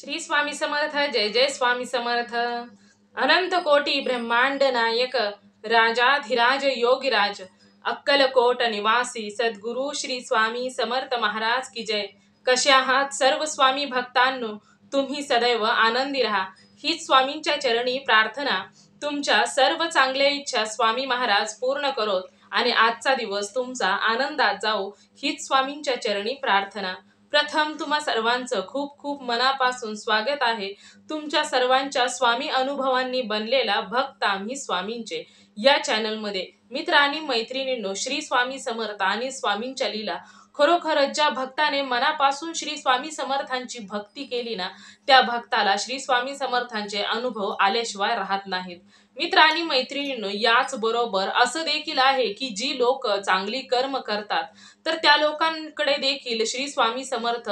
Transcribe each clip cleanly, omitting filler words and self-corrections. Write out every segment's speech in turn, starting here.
श्री स्वामी समर्थ जय जय स्वामी समर्थ। अनंत कोटी ब्रह्मांड नायक राजाधिराज योगीराज अक्कलकोट निवासी सद्गुरु श्री स्वामी समर्थ महाराज की जय। कसे आहात सर्व स्वामी भक्तांनो, तुम्ही सदैव आनंदी राहा हीच स्वामींच्या चरणी प्रार्थना। तुमच्या सर्व चांगल्या इच्छा स्वामी महाराज पूर्ण करोत आणि आजचा दिवस तुमचा आनंदात जाओ हीच स्वामींच्या चरणी प्रार्थना। प्रथम तुम्हा सर्वांचं खूप खूप मनापासून स्वागत आहे। तुमच्या सर्वांच्या स्वामी अनुभवांनी बनलेला भक्त आम्ही स्वामींचे या चॅनल मध्ये मित्र आणि मैत्रिणींनो, श्री स्वामी समर्थ आणि स्वामींच्या लीला खरोखरच ज्या भक्ताने मनापासून श्री स्वामी समर्थांची भक्ती केली ना, त्या भक्ताला श्री स्वामी समर्थांचे अनुभव आल्याशिवाय राहत नाहीत। मित्र आणि मैत्रिणींनो, याच बरोबर असं देखील आहे की जी लोक चांगली कर्म करतात तर त्या लोकांकडे देखील श्री स्वामी समर्थ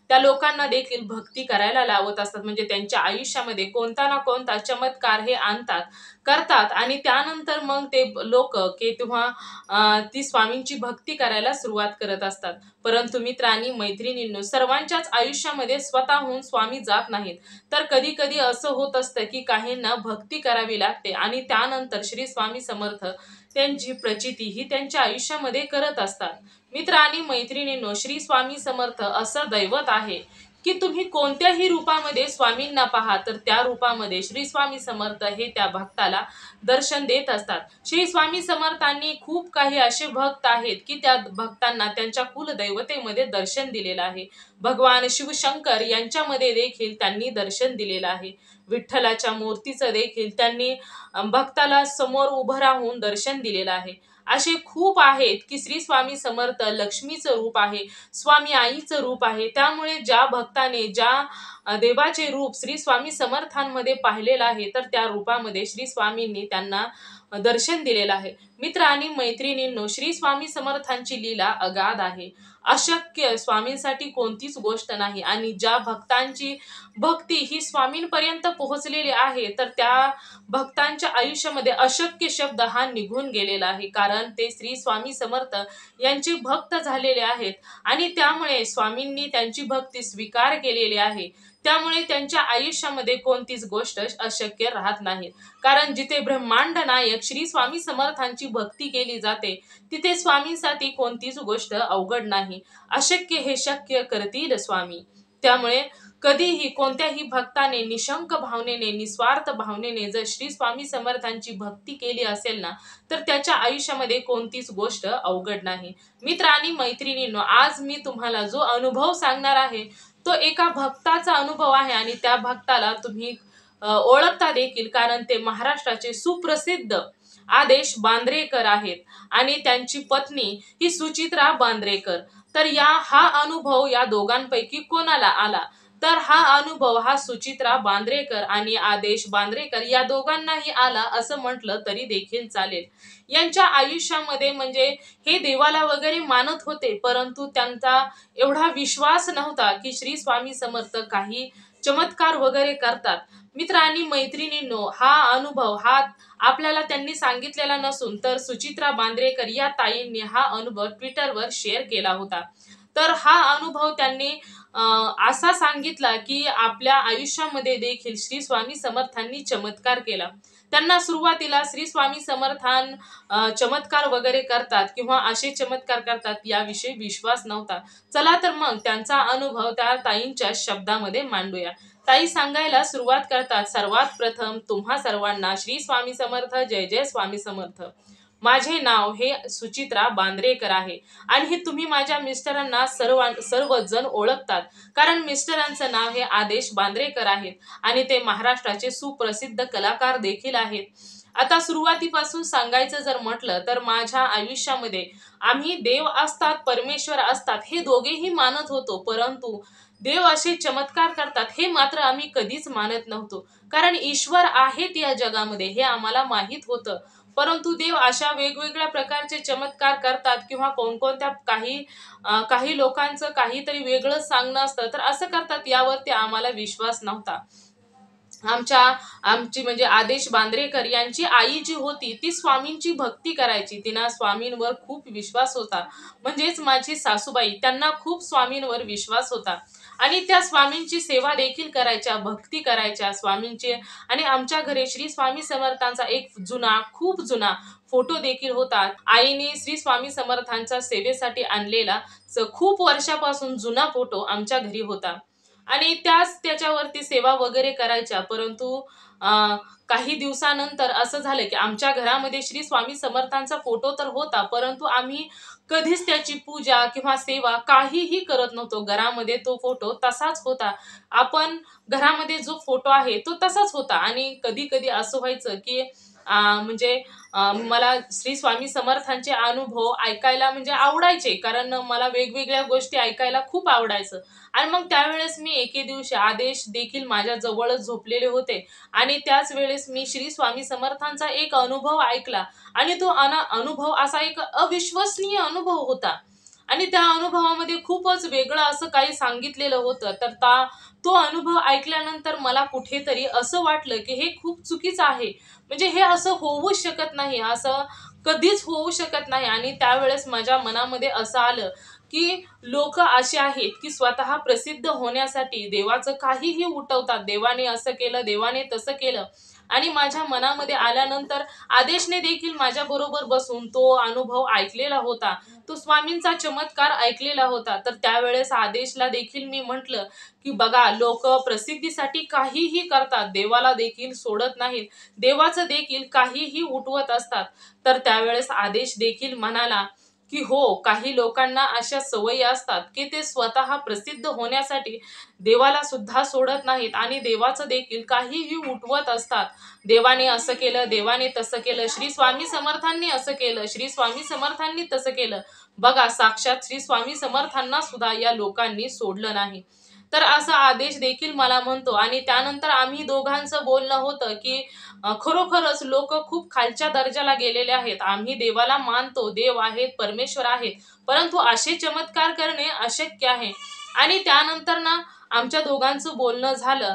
त्या लोकांना देखील भक्ती करायला लावत असतात। म्हणजे त्यांच्या आयुष्यामध्ये कोणता ना कोणता चमत्कार हे करतात आणि त्यानंतर मग ते लोक ती स्वामींची भक्ती करायला सुरुवात करत असतात। परंतु मित्र आणि मैत्रिणींनो, सर्वांच्याच आयुष्यामध्ये स्वतःहून स्वामी जात नाहीत, तर कधी कधी असं होत असतं की काहींना भक्ती करावी लागते आणि त्यानंतर श्री स्वामी समर्थ त्यांची प्रचिती ही त्यांच्या आयुष्यामध्ये करत असतात। मित्र आणि मैत्रिणींनो, श्री स्वामी समर्थ असं दैवत आहे की तुम्ही कोणत्याही रूपामध्ये स्वामींना पहा तर त्या रूपामध्ये श्री स्वामी समर्थ हे त्या भक्ताला दर्शन देत असतात। श्री स्वामी समर्थांनी खूप काही असे भक्त आहेत की त्या भक्तांना त्यांच्या कुलदैवतेमध्ये दर्शन दिलेलं आहे। भगवान शिवशंकर यांच्यामध्ये देखील त्यांनी दर्शन दिलेलं आहे। विठ्ठलाच्या मूर्तीचं देखील त्यांनी भक्ताला समोर उभं राहून दर्शन दिलेलं आहे। असे खूप आहेत की श्री स्वामी समर्थ लक्ष्मीचं रूप आहे, स्वामी आईचं रूप आहे। त्यामुळे ज्या भक्ताने ज्या देवाचे रूप श्री स्वामी समर्थांमध्ये पाहिलेलं आहे तर त्या रूपामध्ये श्री स्वामींनी त्यांना दर्शन दिलेलं आहे। मित्र आणि मैत्रिणींनो, श्री स्वामी समर्थांची लीला अगाध आहे। अशक्य स्वामींसाठी कोणतीच गोष्ट नाही आणि ज्या भक्तांची भक्ती ही स्वामींपर्यंत पोहोचलेली आहे तर त्या भक्तांच्या आयुष्यामध्ये अशक्य शब्द हा निघून गेलेला आहे, कारण ते श्री स्वामी समर्थ यांचे भक्त झालेले आहेत आणि त्यामुळे स्वामींनी त्यांची भक्ती स्वीकार केलेली आहे। त्यामुळे त्यांच्या आयुष्यामध्ये कोणतीच गोष्ट अशक्य राहत नाही, कारण जिथे ब्रह्मांड नायक श्री स्वामी समर्थांची भक्ती केली जाते तिथे स्वामींसाठी कोणतीच गोष्ट अवघड नाही। अशक्य हे शक्य करतील स्वामी। त्यामुळे कधीही कोणत्याही भक्ताने निशंक भावनेने निस्वार्थ भावनेने जर श्री स्वामी समर्थांची भक्ती केली असेल ना, तर त्याच्या आयुष्यामध्ये कोणतीच गोष्ट अवघड नाही। मित्र आणि मैत्रिणींनो, आज मी तुम्हाला जो अनुभव सांगणार आहे तो एका भक्ताचा अनुभव आहे आणि त्या भक्ताला तुम्ही ओळखता देखील, कारण ते महाराष्ट्राचे सुप्रसिद्ध आदेश बांद्रेकर आहेत आणि त्यांची पत्नी ही सुचित्रा बांद्रेकर। तर हा अनुभव या दोघांपैकी कोणाला आला तर हा अनुभव हा सुचित्रा बांद्रेकर आणि आदेश बांद्रेकर या दोघांनाही आला असं म्हटलं तरी देखील चालेल। यांच्या आयुष्यामध्ये म्हणजे हे देवाला वगैरे मानत होते, परंतु त्यांचा एवढा विश्वास नव्हता की श्री स्वामी समर्थ काही चमत्कार वगैरे करतात। मित्र आणि मैत्रिणींनो, हा अनुभव आपल्याला त्यांनी सांगितलेला नसून तर सुचित्रा बांद्रेकर या ताईंनी हा अनुभव ट्विटरवर शेअर केला होता। तर हा अनुभव त्यांनी असा सांगितला की आपल्या आयुष्यामध्ये देखील श्री स्वामी समर्थांनी चमत्कार केला। त्यांना सुरुवातीला श्री स्वामी समर्थान चमत्कार वगैरे करतात किंवा असे चमत्कार करतात याविषयी विश्वास नव्हता। चला तर मग त्यांचा अनुभव त्या ताईंच्या शब्दामध्ये मांडूया। ताई सांगायला सुरुवात करतात, सर्वात प्रथम तुम्हा सर्वांना श्री स्वामी समर्थ, जय जय स्वामी समर्थ। माझे नाव हे सुचित्रा बांद्रेकर आहे आणि हे तुम्ही माझ्या मिस्टरांना सर्वजण ओळखतात, कारण मिस्टरांचं नाव हे आदेश बांद्रेकर आहेत आणि ते महाराष्ट्राचे सुप्रसिद्ध कलाकार देखील आहेत। आता सुरुवातीपासून सांगायचं जर म्हटलं तर माझ्या आयुष्यामध्ये आम्ही देव असतात परमेश्वर असतात हे दोघेही मानत होतो, परंतु देव असे चमत्कार करतात हे मात्र आम्ही कधीच मानत नव्हतो। कारण ईश्वर आहेत या जगामध्ये हे आम्हाला माहित होतं, परंतु देव अशा वेगवेगळ्या प्रकारचे चमत्कार करतात किंवा कोणकोणत्या काही लोकांचं काहीतरी वेगळं सांगणं असतं तर असं करतात यावरती आम्हाला विश्वास नव्हता। आमची म्हणजे आदेश बांद्रेकर यांची आई जी होती ती स्वामींची भक्ती करायची, तिला स्वामींवर खूप विश्वास होता। म्हणजेच माझी सासूबाई, त्यांना खूप स्वामींवर विश्वास होता आणि त्या स्वामींची सेवा देखील करायच्या, भक्ती करायच्या स्वामींची. आणि आमच्या घरी श्री स्वामी समर्थांचा एक जुना, खूप जुना फोटो देखील होता. आईने श्री स्वामी समर्थांच्या सेवेसाठी आणलेला खूप वर्षापासून जुना फोटो आमच्या घरी होता. आणि त्याच्यावरती सेवा वगैरे करायच्या. परंतु काही दिवसानंतर असं झालं की आमच्या घरामध्ये श्री स्वामी समर्थांचा फोटो तर होता, परंतु आम्ही कधीच त्याची पूजा किंवा सेवा काहीही करत नव्हतो. घरामध्ये तो फोटो तसाच होता. आपण घरामध्ये जो फोटो आहे तो तसाच होता. आणि कधी कधी असं व्हायचं की म्हणजे मला श्री स्वामी समर्थांचे अनुभव ऐकायला म्हणजे आवडायचे, कारण मला वेगवेगळ्या गोष्टी ऐकायला खूप आवडायचं. आणि मग त्यावेळेस मी एके दिवशी आदेश देखील माझ्या जवळच झोपलेले होते आणि त्याच वेळेस मी श्री स्वामी समर्थांचा एक अनुभव ऐकला. आणि तो अनुभव असा एक अविश्वसनीय अनुभव होता. आणि त्या अनुभवामध्ये खूपच वेगळं असं काही सांगितलेलं होतं. तर तो अनुभव ऐकल्यानंतर मला कुठेतरी असं वाटलं की हे खूप चुकीचं आहे. म्हणजे हे असं होऊच शकत नाही, असं कधीच होऊ शकत नाही. आणि त्यावेळेस माझ्या मनामध्ये असं आलं की लोक असे आहेत की स्वतः प्रसिद्ध होण्यासाठी देवाचं काहीही उठवतात. देवाने असं केलं, देवाने तसं केलं. आणि माझ्या मनामध्ये आल्यानंतर आदेशने देखील माझ्या बरोबर बसून तो अनुभव ऐकलेला होता, तो स्वामींचा चमत्कार ऐकलेला होता. तर त्यावेळेस आदेशला देखील मी म्हटलं की बघा, लोक प्रसिद्धीसाठी काहीही करतात, देवाला देखील सोडत नाहीत, देवाचं देखील काहीही उठवत असतात. तर त्यावेळेस आदेश देखील म्हणाला की हो, काही लोकांना अशा सवयी असतात की ते स्वतः प्रसिद्ध होण्यासाठी देवाला सुद्धा सोडत नाहीत आणि देवाचं देखील काहीही उठवत असतात. देवाने असं केलं, देवाने तसं केलं, श्री स्वामी समर्थांनी असं केलं, श्री स्वामी समर्थांनी तसं केलं. बघा, साक्षात श्री स्वामी समर्थांना सुद्धा या लोकांनी सोडलं नाही. तर असा आदेश देखील मला म्हणतो. आणि त्यानंतर आम्ही दोघांचं बोलणं होतं की खरोखरच लोक खूप खालच्या दर्जाला गेलेले आहेत. आम्ही देवाला मानतो, देव आहेत, परमेश्वर आहेत, परंतु असे चमत्कार करणे अशक्य आहे. आणि त्यानंतर ना आमच्या दोघांचं बोलणं झालं.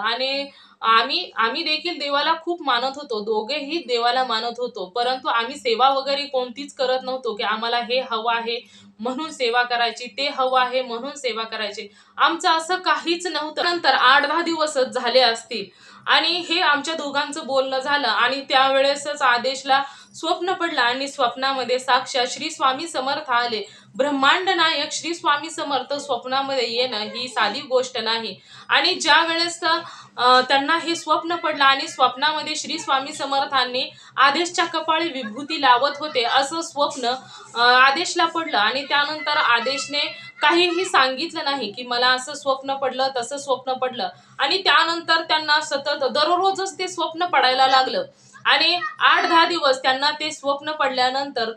आणि आम्ही देखील देवाला खूप मानत होतो, दोघेही देवाला मानत होतो, परंतु आम्ही सेवा वगैरे कोणतीच करत नव्हतो की आम्हाला हे हवं आहे म्हणून सेवा करायची, ते हवं आहे म्हणून सेवा करायची. आमचं असं काहीच नव्हतं. नंतर 8-10 दिवसच झाले असतील आणि हे आमच्या दोघांचं बोलणं झालं. आणि त्यावेळेसच आदेशला स्वप्न पडलं आणि स्वप्नामध्ये साक्षात श्री स्वामी समर्थ आले. ब्रह्मांड नायक श्री स्वामी समर्थ स्वप्नामध्ये येणं ही साधी गोष्ट नाही. आणि ज्या वेळेस त्यांना हे स्वप्न पडलं आणि स्वप्नामध्ये श्री स्वामी समर्थांनी आदेशच्या कपाळी विभूती लावत होते असं स्वप्न आदेशला पडलं. आणि त्यानंतर आदेशने काहीही सांगितलं नाही की मला असं स्वप्न पडलं, तसं स्वप्न पडलं. आणि त्यानंतर त्यांना सतत दररोजच ते स्वप्न पडायला लागलं. आणि 8-10 दिवस त्यांना ते स्वप्न पडल्यानंतर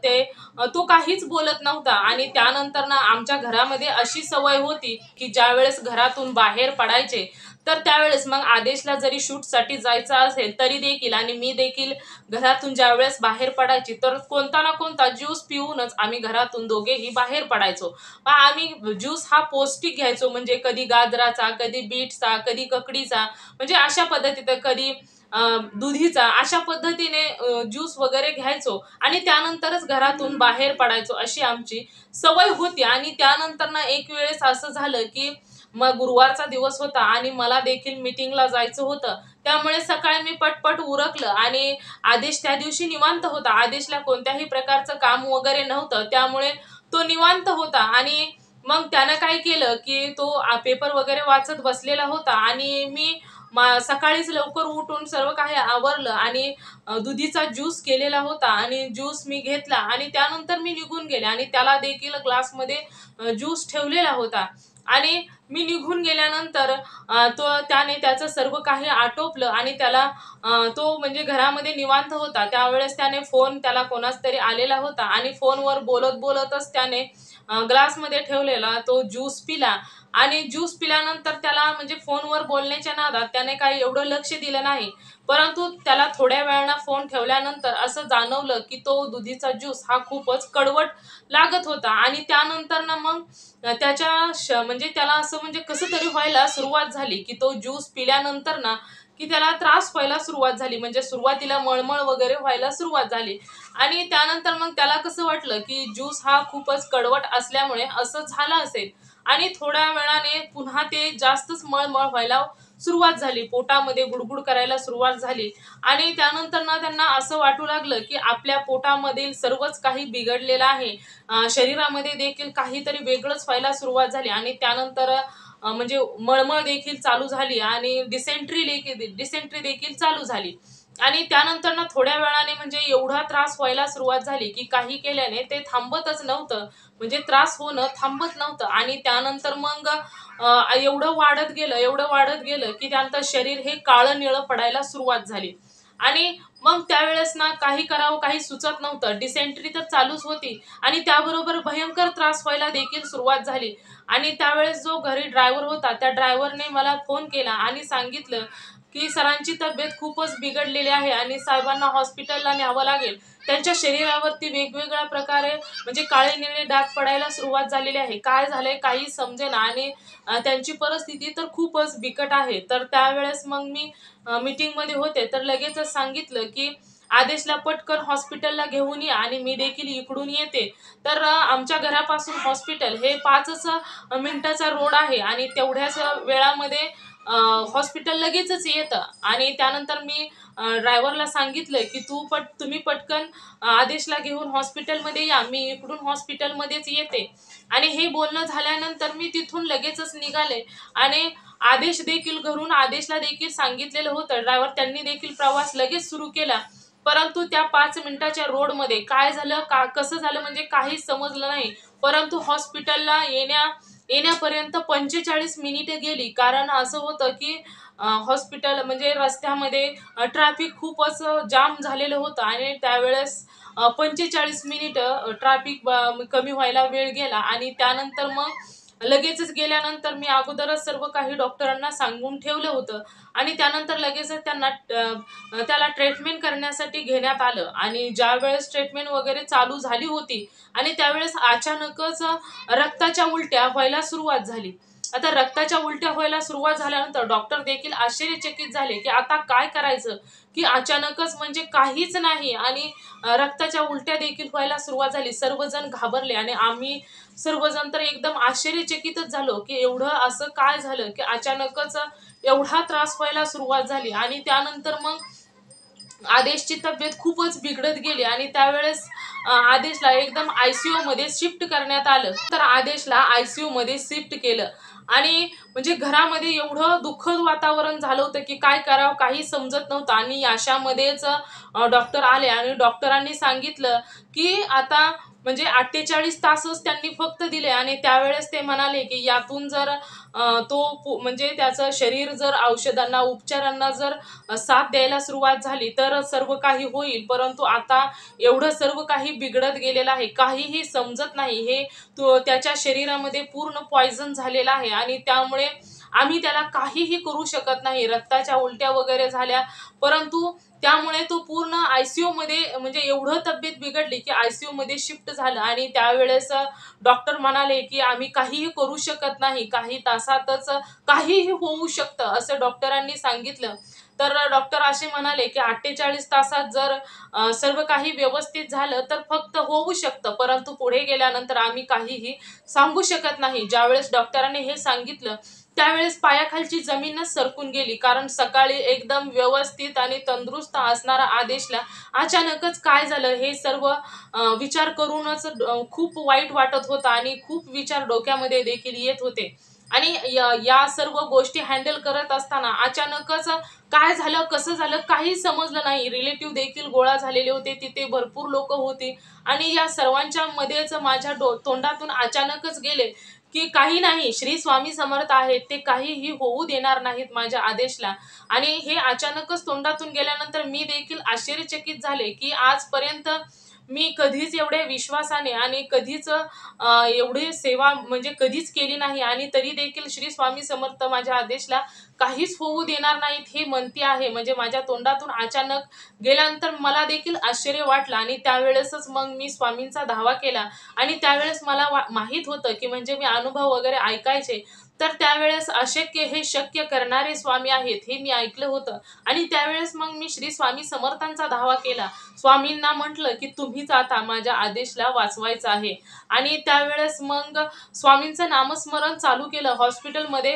तो काहीच बोलत नव्हता. आणि त्यानंतर ना आमच्या घरामध्ये अशी सवय होती की ज्या वेळेस घरातून बाहेर पडायचे तर त्यावेळेस मग आदेशला जरी शूटसाठी जायचं असेल तरी देखील आणि मी देखील घरातून ज्यावेळेस बाहेर पडायची तर कोणता ना कोणता ज्यूस पिऊनच आम्ही घरातून दोघेही बाहेर पडायचो. आम्ही ज्यूस हा पौष्टिक घ्यायचो, म्हणजे कधी गाजराचा, कधी बीटचा, कधी ककडीचा, म्हणजे अशा पद्धतीने, कधी दुधीचा, अशा पद्धतीने ज्यूस वगैरे घ्यायचो आणि त्यानंतरच घरातून बाहेर पडायचो, अशी आमची सवय होती. आणि त्यानंतर ना एक वेळेस असं झालं की मग गुरुवारचा दिवस होता आणि मला देखील मीटिंगला जायचं होतं. त्यामुळे सकाळी मी पटपट उरकलं आणि आदेश त्या दिवशी निवांत होता. आदेशला कोणत्याही प्रकारचं काम वगैरे नव्हतं, त्यामुळे तो निवांत होता. आणि मग त्यानं काय केलं की तो पेपर वगैरे वाचत बसलेला होता आणि मी सकाळीच लवकर उठून सर्व काही आवरलं आणि दुधीचा ज्यूस केलेला होता आणि ज्यूस मी घेतला आणि त्यानंतर मी निघून गेले आणि त्याला देखील ग्लासमध्ये ज्यूस ठेवलेला होता. आणि मी निघून गेल्यानंतर त्याने त्याचं सर्व काही आटोपलं आणि त्याला तो म्हणजे घरामध्ये निवांत होता. त्यावेळेस त्याला कोणाच तरी आलेला होता आणि फोनवर बोलत बोलतच त्याने ग्लासमध्ये ठेवलेला तो ज्यूस पिला. आणि ज्यूस पिल्यानंतर त्याला म्हणजे फोनवर बोलण्याच्या नादात त्याने काही एवढं लक्ष दिलं नाही, परंतु त्याला थोड्या वेळानं फोन ठेवल्यानंतर असं जाणवलं की तो दुधीचा ज्यूस हा खूपच कडवट लागत होता. आणि त्यानंतर ना मग म्हणजे त्याला असं म्हणजे कसं तरी व्हायला सुरुवात झाली की तो ज्यूस पिल्यानंतर ना की त्याला त्रास व्हायला सुरुवात झाली, म्हणजे सुरुवातीला मळमळ वगैरे व्हायला सुरुवात झाली. आणि त्यानंतर मग त्याला कसं वाटलं की ज्यूस हा खूपच कडवट असल्यामुळे असं झालं असेल. आणि थोड्या वेळाने पुन्हा ते जास्तच मळमळ व्हायला सुरुवात झाली, पोटामध्ये गुडगुड करायला सुरुवात झाली आणि त्यानंतर ना त्यांना असं वाटू लागलं की आपल्या पोटामधील सर्वच काही बिघडलेलं आहे. शरीरामध्ये देखील काहीतरी वेगळंच व्हायला सुरुवात झाली आणि त्यानंतर म्हणजे मळमळ देखील चालू झाली आणि डिसेंट्री देखील चालू झाली. आणि त्यानंतर ना थोड्या वेळाने म्हणजे एवढा त्रास व्हायला सुरुवात झाली की काही केल्याने ते थांबतच नव्हतं. म्हणजे त्रास होणं थांबत नव्हतं आणि त्यानंतर मग एवढं वाढत गेलं की त्यांचं शरीर हे काळं निळं पडायला सुरुवात झाली. आणि मग त्यावेळेस ना काही करावं काही सुचत नव्हतं. डिसेंट्री तर चालूच होती आणि त्याबरोबर भयंकर त्रास व्हायला देखील सुरुवात झाली. आणि त्यावेळेस जो घरी ड्रायव्हर होता त्या ड्रायव्हरने मला फोन केला आणि सांगितलं की सरांची तब्येत खूपच बिघडलेली आहे आणि साहेबांना हॉस्पिटलला न्यावं लागेल. त्यांच्या शरीरावरती वेगवेगळ्या प्रकारे म्हणजे काळे निळे डाग पडायला सुरुवात झालेली आहे. काय झालंय काही समजेना आणि त्यांची परिस्थिती तर खूपच बिकट आहे. तर त्यावेळेस मग मी मीटिंगमध्ये होते तर लगेचच सांगितलं की आदेशला पटकन हॉस्पिटलला घेऊन या आणि मी देखील इकडून येते. तर आमच्या घरापासून हॉस्पिटल हे 5च मिनिटाचा रोड आहे आणि तेवढ्याच वेळामध्ये हॉस्पिटल लगेचच येतं. आणि त्यानंतर मी ड्रायव्हरला सांगितलं की तुम्ही पटकन आदेशला घेऊन हॉस्पिटलमध्ये या, मी इकडून हॉस्पिटलमध्येच येते. आणि हे बोलणं झाल्यानंतर मी तिथून लगेचच निघाले आणि आदेशला देखील सांगितलेलं होतं. त्यांनी देखील प्रवास लगेच सुरू केला. परंतु त्या 5 मिनिटाच्या रोडमध्ये काय झालं कसं झालं म्हणजे काहीच समजलं नाही. परंतु हॉस्पिटलला येण्यापर्यंत 45 मिनिटे गेली. कारण असं होतं की हॉस्पिटल म्हणजे रस्त्यामध्ये ट्रॅफिक खूपच जाम झालेलं होतं आणि त्यावेळेस 45 मिनिटं ट्रॅफिक कमी व्हायला वेळ गेला आणि त्यानंतर मग लगेचच गेल्यानंतर मी अगोदरच सर्व काही डॉक्टरांना सांगून ठेवलं होतं आणि त्यानंतर लगेचच त्याला ट्रीटमेंट करण्यासाठी घेण्यात आलं. आणि ज्यावेळेस ट्रीटमेंट वगैरे चालू झाली होती आणि त्यावेळेस अचानकच रक्ताच्या उलट्या व्हायला सुरुवात झाली. आता रक्ताच्या उलट्या व्हायला सुरुवात झाल्यानंतर डॉक्टर देखील आश्चर्यचकित झाले की आता काय करायचं, की अचानकच म्हणजे काहीच नाही आणि रक्ताच्या उलट्या देखील व्हायला सुरुवात झाली. सर्वजण घाबरले आणि आम्ही सर्वजण तर एकदम आश्चर्यचकितच झालो की एवढं असं काय झालं की अचानकच एवढा त्रास व्हायला सुरुवात झाली. आणि त्यानंतर मग आदेशची तब्येत खूपच बिघडत गेली आणि त्यावेळेस आदेशला एकदम आयसीयू मध्ये शिफ्ट करण्यात आलं. तर आदेशला आयसीयू मध्ये शिफ्ट केलं आणि म्हणजे घरामध्ये एवढं दुःखद वातावरण झालं होतं की काय करावं काही समजत नव्हतं. आणि अशामध्येच डॉक्टर आले आणि डॉक्टरांनी सांगितलं की आता म्हणजे 48 तासच त्यांनी फक्त दिले आणि त्यावेळेस ते म्हणाले की यातून जर म्हणजे त्याचं शरीर जर औषधांना उपचारांना जर साथ द्यायला सुरुवात झाली तर सर्व काही होईल. परंतु आता एवढं सर्व काही बिघडत गेलेलं आहे, काहीही समजत नाही. त्याच्या शरीरामध्ये पूर्ण पॉइझन झालेलं आहे आणि त्यामुळे आम्ही त्याला काहीही करू शकत नाही. रक्ताच्या उलट्या वगैरे झाल्या, परंतु त्यामुळे तो पूर्ण आयसीयू मध्ये म्हणजे एवढं तब्येत बिघडली की आयसीयू मध्ये शिफ्ट झालं. आणि त्यावेळेस डॉक्टर म्हणाले की आम्ही काहीही करू शकत नाही, काही तासातच काहीही होऊ शकतं असं डॉक्टरांनी सांगितलं. तर डॉक्टर असे म्हणाले की 48 तासात जर सर्व काही व्यवस्थित झालं तर फक्त होऊ शकतं, परंतु पुढे गेल्यानंतर आम्ही काहीही सांगू शकत नाही. ज्यावेळेस डॉक्टरांनी हे सांगितलं त्यावेळेस पायाखालची जमीनच सरकून गेली. कारण सकाळी एकदम व्यवस्थित आणि तंदुरुस्त असणारा आदेशला अचानकच काय झालं हे सर्व विचार करूनच खूप वाईट वाटत होतं आणि खूप विचार डोक्यामध्ये देखील येत होते. आणि या सर्व गोष्टी हँडल करत असताना अचानकच काय झालं कसं झालं काही समजलं नाही. रिलेटिव्ह देखील गोळा झालेले होते, तिथे भरपूर लोक होती आणि या सर्वांच्या मध्येच माझ्या तोंडातून अचानकच गेले की काही नाही, श्री स्वामी समर्थ आहेत, ते काहीही होऊ देणार नाहीत माझ्या आदेशला. आणि हे अचानकच तोंडातून गेल्यानंतर मी देखील आश्चर्यचकित झाले की आजपर्यंत मी कधीच एवढ्या विश्वासाने आणि कधीच एवढी सेवा म्हणजे कधीच केली नाही आणि तरी देखील श्री स्वामी समर्थ माझ्या आदेशला काहीच होऊ देणार नाहीत हे म्हणते आहे, म्हणजे माझ्या तोंडातून अचानक गेल्यानंतर मला देखील आश्चर्य वाटलं. आणि त्यावेळेसच मग मी स्वामींचा धावा केला. आणि त्यावेळेस मला माहित होतं की म्हणजे मी अनुभव वगैरे ऐकायचे, तर त्यावेळेस अशक्य हे शक्य करणारे स्वामी आहेत हे मी ऐकलं होतं. आणि त्यावेळेस मग मी श्री स्वामी समर्थांचा धावा केला. स्वामींना म्हटलं की तुम्हीच आता माझ्या आदेशला वाचवायचं आहे. आणि त्यावेळेस मग स्वामींचं नामस्मरण चालू केलं हॉस्पिटलमध्ये.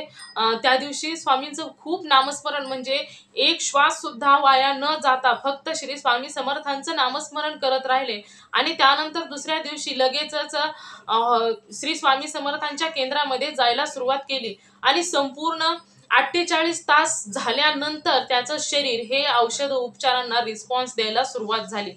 त्या दिवशी स्वामींचं खूप नामस्मरण, म्हणजे एक श्वास सुद्धा वाया न जाता फक्त श्री स्वामी समर्थांचं नामस्मरण करत राहिले. आणि त्यानंतर दुसऱ्या दिवशी लगेचच श्री स्वामी समर्थांच्या केंद्रामध्ये जायला सुरुवात केली. आणि संपूर्ण 48 तास झाल्यानंतर त्याचं शरीर हे औषध उपचारांना रिस्पॉन्स द्यायला सुरुवात झाली.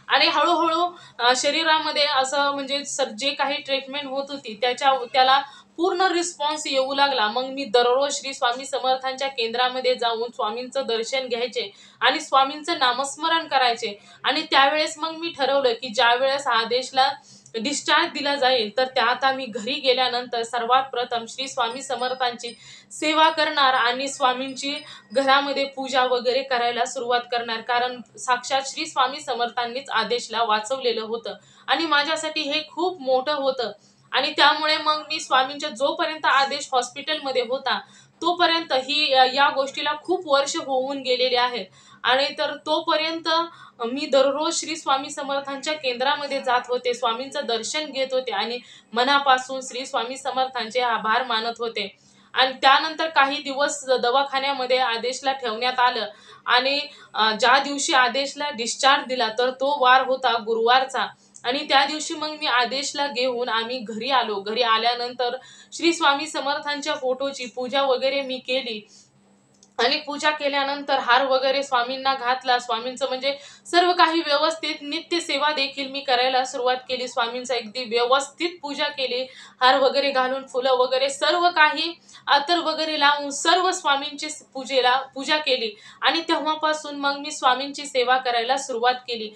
आणि हळूहळू शरीरामध्ये असं म्हणजे जे काही ट्रीटमेंट होत होती त्याला पूर्ण रिस्पॉन्स येऊ लागला. मग मी दररोज श्री स्वामी समर्थांच्या केंद्रामध्ये जाऊन स्वामींचं दर्शन घ्यायचे आणि स्वामींचं नामस्मरण करायचे. आणि त्यावेळेस मग मी ठरवलं की ज्यावेळेस आदेशला डिस्चार्ज दिला जाईल, तर त्या आता मी घरी गेल्यानंतर सर्वात प्रथम श्री स्वामी समर्थांची सेवा करणार आणि स्वामींची घरामध्ये पूजा वगैरे करायला सुरुवात करणार. कारण साक्षात श्री स्वामी समर्थांनीच आदेशला वाचवलेलं होतं आणि माझ्यासाठी हे खूप मोठं होतं. आणि त्यामुळे मग मी स्वामींच्या जोपर्यंत आदेश हॉस्पिटलमध्ये होता तोपर्यंत ही या गोष्टीला खूप वर्ष होऊन गेलेले आहेत. आणि तर तोपर्यंत मी दररोज श्री स्वामी समर्थांच्या केंद्रामध्ये जात होते, स्वामींचं दर्शन घेत होते आणि मनापासून श्री स्वामी समर्थांचे आभार मानत होते. आणि त्यानंतर काही दिवस दवाखान्यामध्ये आदेशला ठेवण्यात आलं. आणि ज्या दिवशी आदेशला डिस्चार्ज दिला तर तो वार होता गुरुवारचा. आणि त्या दिवशी मग मी आदेशला घेऊन आम्ही घरी आलो. घरी आल्यानंतर श्री स्वामी समर्थांच्या फोटोची पूजा वगैरे मी केली. आणि पूजा केल्यानंतर हार वगैरे स्वामींना घातला. स्वामींचं म्हणजे सर्व काही व्यवस्थित नित्य सेवा देखील मी करायला सुरुवात केली. स्वामींचा अगदी व्यवस्थित पूजा केली. हार वगैरे घालून फुलं वगैरे सर्व काही अत्तर वगैरे लावून सर्व स्वामींची पूजा केली. आणि तेव्हापासून मग मी स्वामींची सेवा करायला सुरुवात केली.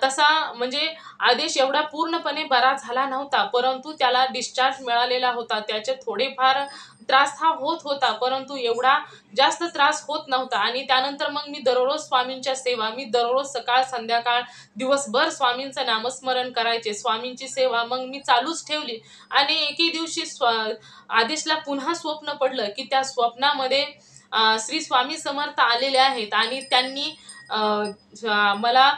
तसा म्हणजे आदेश एवढा पूर्णपणे बरा झाला नव्हता, परंतु त्याला डिस्चार्ज मिळालेला होता. त्याचे थोडेफार त्रास हा होत होता, परंतु एवढा जास्त त्रास होत नव्हता. आणि त्यानंतर मग मी दररोज स्वामींच्या सेवा, मी दररोज सकाळ संध्याकाळ दिवसभर स्वामींचं नामस्मरण करायचे. स्वामींची सेवा मग मी चालूच ठेवली. आणि एके दिवशी आदेशला पुन्हा स्वप्न पडलं की त्या स्वप्नामध्ये श्री स्वामी समर्थ आलेले आहेत आणि त्यांनी मला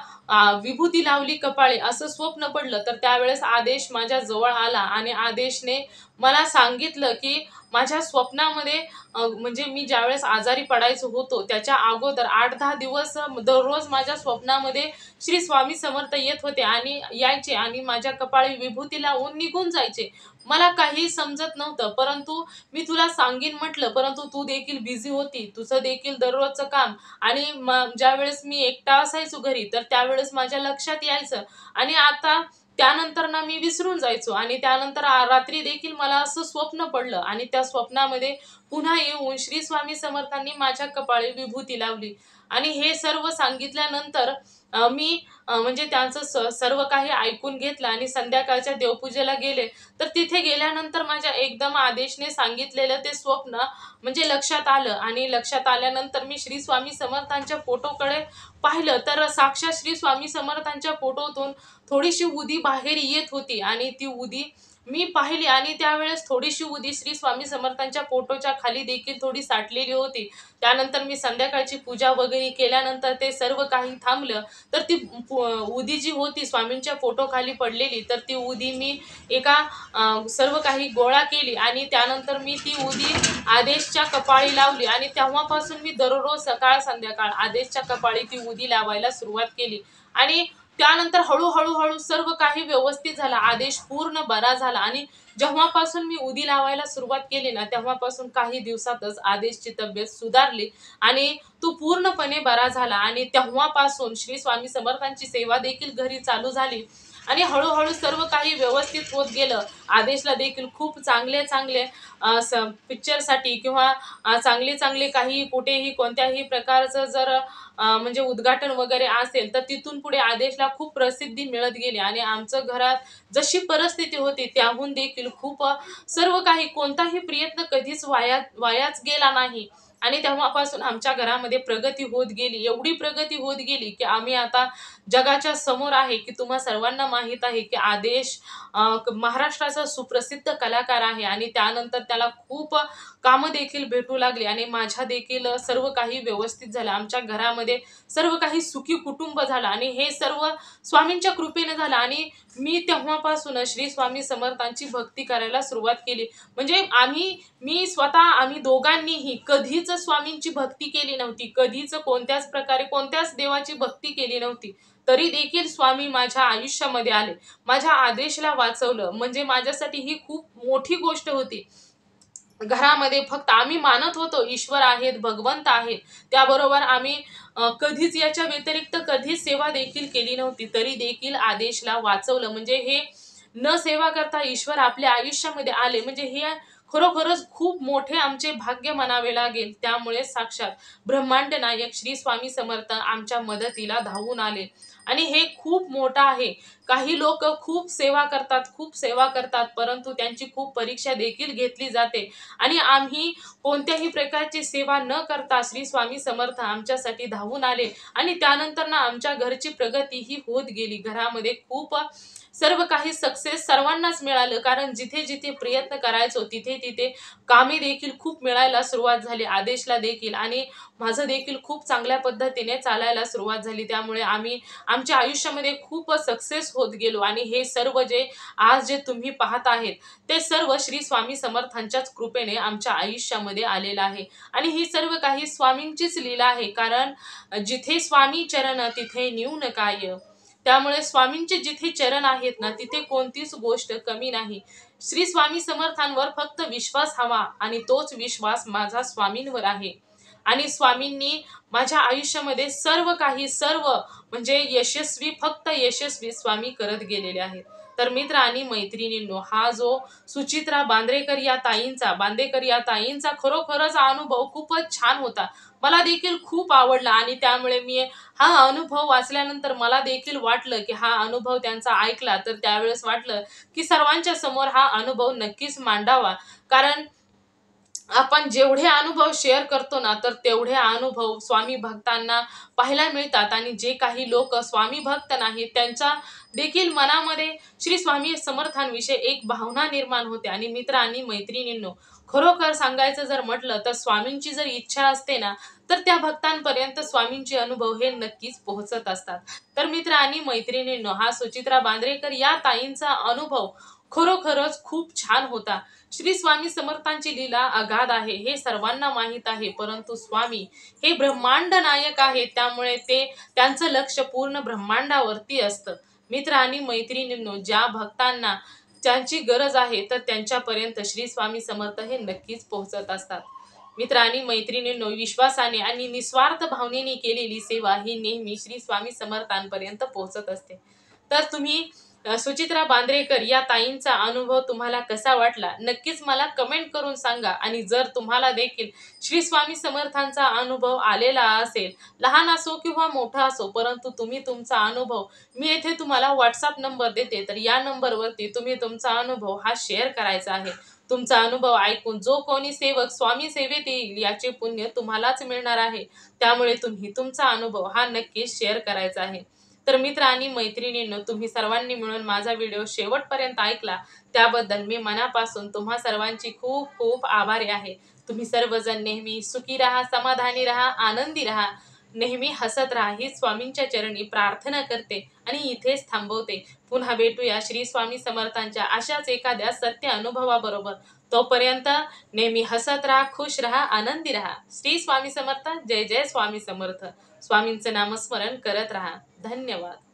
विभूती लावली कपाळी असं स्वप्न पडलं. तर त्यावेळेस आदेश माझ्या जवळ आला आणि आदेशने मला सांगितलं की माझ्या स्वप्नामध्ये म्हणजे मी ज्यावेळेस आजारी पडायचो होतो त्याच्या अगोदर 8-10 दिवस दररोज माझ्या स्वप्नामध्ये श्री स्वामी समर्थ येत होते आणि यायचे आणि माझ्या कपाळी विभूती लावून निघून जायचे. मला काही समजत नव्हतं, परंतु मी तुला सांगीन म्हटलं, परंतु तू देखील बिझी होती, तुझं देखील दररोजचं काम. आणि ज्यावेळेस मी एकटा असायचो घरी तर त्यावेळेस माझ्या लक्षात यायचं. आणि आता त्यानंतर ना मी विसरून जायचो. आणि त्यानंतर रात्री देखील मला असं स्वप्न पडलं आणि त्या स्वप्नामध्ये पुन्हा येऊन श्री स्वामी समर्थांनी माझ्या कपाळी विभूती लावली. आणि हे सर्व सांगितल्यानंतर मी म्हणजे त्यांचं सर्व काही ऐकून घेतलं आणि संध्याकाळच्या देवपूजेला गेले. तर तिथे गेल्यानंतर माझ्या एकदम आदेशने सांगितलेलं ते स्वप्न म्हणजे लक्षात आलं. आणि लक्षात आल्यानंतर मी श्री स्वामी समर्थांच्या फोटोकडे पाहिलं तर साक्षात श्री स्वामी समर्थांच्या फोटोतून थोडीशी उदी बाहेर येत होती. आणि ती उदी मी पाहिली आणि त्यावेळेस थोडीशी उदी श्री स्वामी समर्थांच्या फोटोच्या खाली देखील थोडी साठलेली होती. त्यानंतर मी संध्याकाळची पूजा वगैरे केल्यानंतर ते सर्व काही थांबलं. तर ती उदी जी होती स्वामींच्या फोटो खाली पडलेली, तर ती उदी मी एका सर्व काही गोळा केली आणि त्यानंतर मी ती उदी आदेशच्या कपाळी लावली. आणि तेव्हापासून मी दररोज सकाळ संध्याकाळ आदेशच्या कपाळी ती उदी लावायला सुरुवात केली. आणि त्यानंतर हळूहळू सर्व काही व्यवस्थित झालं. आदेश पूर्ण बरा झाला. आणि जेव्हापासून मी उदी लावायला सुरुवात केली ना तेव्हापासून काही दिवसातच आदेशची तब्येत सुधारली आणि तो पूर्णपणे बरा झाला. आणि तेव्हापासून श्री स्वामी समर्थांची सेवा देखील घरी चालू झाली. आणि हळूहळू सर्व काही व्यवस्थित होत गेलं. आदेशला देखील खूप चांगले चांगले पिक्चरसाठी किंवा चांगले चांगले काही कुठेही कोणत्याही प्रकारचं जर म्हणजे उद्घाटन वगैरे असेल तर तिथून पुढे आदेशला खूप प्रसिद्धी मिळत गेली. आणि आमचं घरात जशी परिस्थिती होती त्याहून देखील खूप सर्व काही कोणताही प्रयत्न कधीच वायाच गेला नाही. आणि तेव्हापासून आमच्या घरामध्ये प्रगती होत गेली, एवढी प्रगती होत गेली की आम्ही आता जगाच्या समोर आहे, की तुम्हा सर्वांना माहीत आहे की आदेश महाराष्ट्राचा सुप्रसिद्ध कलाकार आहे आणि त्यानंतर त्याला खूप कामं देखील भेटू लागली आणि माझ्या देखील सर्व काही व्यवस्थित झालं. आमच्या घरामध्ये सर्व काही सुखी कुटुंब झालं आणि हे सर्व स्वामींच्या कृपेने झालं आणि मी तेव्हापासून श्री स्वामी समर्थांची भक्ती करायला सुरुवात केली. म्हणजे मी स्वतः आम्ही दोघांनीही कधीच स्वामींची भक्ती केली नव्हती. कधीच कोणत्याच प्रकारे कोणत्याच देवाची भक्ती केली नव्हती. तरी देखील स्वामी माझ्या आयुष्यामध्ये आले. माझ्या आदेशला वाचवलं म्हणजे माझ्यासाठी ही खूप मोठी गोष्ट होती. घरामध्ये फक्त आम्ही मानत होतो ईश्वर आहेत, भगवंत आहेत. त्याबरोबर आम्ही कधीच याच्या व्यतिरिक्त कधीच सेवा देखील केली नव्हती. तरी देखील आदेशला वाचवलं म्हणजे हे न सेवा करता ईश्वर आपल्या आयुष्यामध्ये आले म्हणजे हे खरोखरच खूप मोठे आमचे भाग्य म्हणावे लागेल. त्यामुळे साक्षात ब्रह्मांड नायक श्री स्वामी समर्थ आमच्या मदतीला धावून आले आणि हे खूप मोठं आहे. काही लोक खूप सेवा करतात, खूप सेवा करतात, परंतु त्यांची खूप परीक्षा देखील घेतली जाते आणि आम्ही कोणत्याही प्रकारची सेवा न करता श्री स्वामी समर्थ आमच्यासाठी धावून आले आणि त्यानंतर ना आमच्या घरची प्रगती ही होत गेली. घरामध्ये खूप सर्व काही सक्सेस सर्वांनाच मिळालं कारण जिथे जिथे प्रयत्न करायचो तिथे तिथे कामे देखील खूप मिळायला सुरुवात झाली. आदेशला देखील आणि माझं देखील खूप चांगल्या पद्धतीने चालायला सुरुवात झाली. त्यामुळे आम्ही आमच्या आयुष्यामध्ये खूप सक्सेस होत गेलो आणि हे सर्व जे तुम्ही पाहत आहेत ते सर्व श्री स्वामी समर्थांच्याच कृपेने आमच्या आयुष्यामध्ये आलेलं आहे आणि ही सर्व काही स्वामींचीच लीला आहे. कारण जिथे स्वामी चरण तिथे न्यून काय. त्यामुळे स्वामींचे जिथे चरण आहेत ना तिथे कोणतीच गोष्ट कमी नाही. श्री स्वामी समर्थांवर फक्त विश्वास हवा आणि तोच विश्वास माझा स्वामींवर आहे आणि स्वामींनी माझ्या आयुष्यामध्ये सर्व म्हणजे फक्त यशस्वी स्वामी करत गेलेले आहेत. तर मित्र आणि मैत्रिणींनो, हा जो सुचित्रा बांदेकर या ताईंचा खरोखरच हा अनुभव खूपच छान होता. मला देखील खूप आवडला आणि त्यामुळे मी हा अनुभव वाचल्यानंतर मला देखील वाटलं की हा अनुभव त्यांचा ऐकला तर त्यावेळेस वाटलं की सर्वांच्या समोर हा अनुभव नक्कीच मांडावा. कारण आपण जेवढे अनुभव शेअर करतो ना तर तेवढे अनुभव स्वामी भक्तांना पाहायला मिळतात आणि जे काही लोक स्वामी भक्त नाहीत त्यांच्या देखील मनामध्ये श्री स्वामी समर्थांविषयी एक भावना निर्माण होते. आणि मित्र आणि मैत्रिणींनो, खरोखर सांगायचं जर म्हटलं तर स्वामींची जर इच्छा असते ना तर त्या भक्तांपर्यंत स्वामींचे अनुभव हे नक्कीच पोहोचत असतात. तर मित्र आणि मैत्रिणींनो, हा सुचित्रा बांद्रेकर या ताईंचा अनुभव खरोखरच खूप छान होता. श्री स्वामी समर्थांची लीला अगाध आहे हे सर्वांना माहीत आहे, परंतु स्वामी हे ब्रह्मांड नायक आहेत त्यामुळे त्यांचं लक्ष पूर्ण ब्रह्मांडावरती असतं. मित्र आणि मैत्रिणींनो, ज्या भक्तांना ज्यांची गरज आहे तर त्यांच्यापर्यंत श्री स्वामी समर्थ हे नक्कीच पोहोचत असतात. मित्र आणि मैत्रिणींनो, विश्वासाने आणि निस्वार्थ भावनेने केलेली सेवा ही नेहमी श्री स्वामी समर्थांपर्यंत पोहोचत असते. तर तुम्ही सुचित्रा बांद्रेकर या ताईंचा अनुभव तुम्हाला कसा वाटला नक्कीच मला कमेंट करून सांगा. आणि जर तुम्हाला देखील श्री स्वामी समर्थांचा अनुभव आलेला असेल, लहान असो किंवा मोठा असो, परंतु तुम्ही तुमचा अनुभव मी येथे तुम्हाला व्हॉट्सअप नंबर देते, तर या नंबरवरती तुम्ही तुमचा अनुभव हा शेअर करायचा आहे. तुमचा अनुभव ऐकून जो कोणी सेवक स्वामी सेवेत येईल याचे पुण्य तुम्हालाच मिळणार आहे. त्यामुळे तुम्ही तुमचा अनुभव हा नक्कीच शेअर करायचा आहे. तर मित्र आणि मैत्रिणींनो, तुम्ही सर्वांनी मिळून माझा व्हिडिओ शेवटपर्यंत ऐकला त्याबद्दल मी मनापासून तुम्हा सर्वांची खूप खूप आभारी आहे. तुम्ही सर्वजण नेहमी सुखी राहा, समाधानी राहा, आनंदी राहा, नेहमी हसत राहा ही स्वामींच्या चरणी प्रार्थना करते आणि इथेच थांबवते. पुन्हा भेटूया श्री स्वामी समर्थांच्या अशाच एखाद्या सत्य अनुभवाबरोबर. तोपर्यंत नेहमी हसत राहा, खुश राहा, आनंदी राहा. श्री स्वामी समर्थ. जय जय स्वामी समर्थ. स्वामींचं नामस्मरण करत राहा. धन्यवाद.